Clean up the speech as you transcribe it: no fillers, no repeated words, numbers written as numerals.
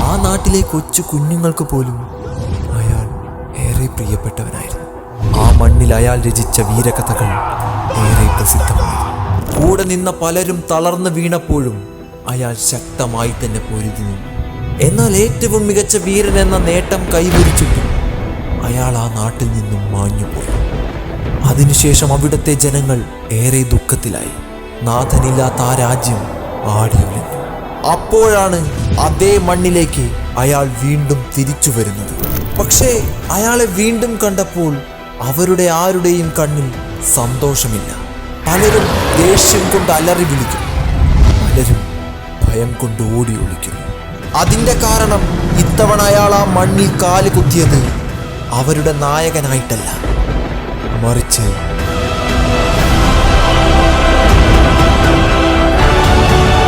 ആ നാട്ടിലെ കൊച്ചു കുഞ്ഞുങ്ങൾക്ക് പോലും അയാൾ ഏറെ പ്രിയപ്പെട്ടവനായിരുന്നു. ആ മണ്ണിൽ അയാൾ രചിച്ച വീരകഥകൾ ഏറെ പ്രസിദ്ധമായി. കൂടെ നിന്ന പലരും തളർന്നു വീണപ്പോഴും അയാൾ ശക്തമായി തന്നെ പൊരുതി. എന്നാൽ ഏറ്റവും മികച്ച വീരൻ എന്ന നേട്ടം കൈവരിച്ചിട്ടും അയാൾ ആ നാട്ടിൽ നിന്നും മാഞ്ഞുപോയി. അതിനുശേഷം അവിടുത്തെ ജനങ്ങൾ ഏറെ ദുഃഖത്തിലായി. നാഥനില്ലാത്ത ആ രാജ്യം ആടിയുലഞ്ഞു. അപ്പോഴാണ് അതേ മണ്ണിലേക്ക് അയാൾ വീണ്ടും തിരിച്ചു വരുന്നത്. പക്ഷേ അയാളെ വീണ്ടും കണ്ടപ്പോൾ അവരുടെ ആരുടെയും കണ്ണിൽ സന്തോഷമില്ല. പലരും ദേഷ്യം കൊണ്ട് അലറി വിളിക്കുന്നു, പലരും ഭയം കൊണ്ട് ഓടി ഒളിക്കുന്നു. അതിൻ്റെ കാരണം ഇത്തവണ അയാൾ ആ മണ്ണിൽ കാല് കുത്തിയത് അവരുടെ നായകനായിട്ടല്ല, മറിച്ച്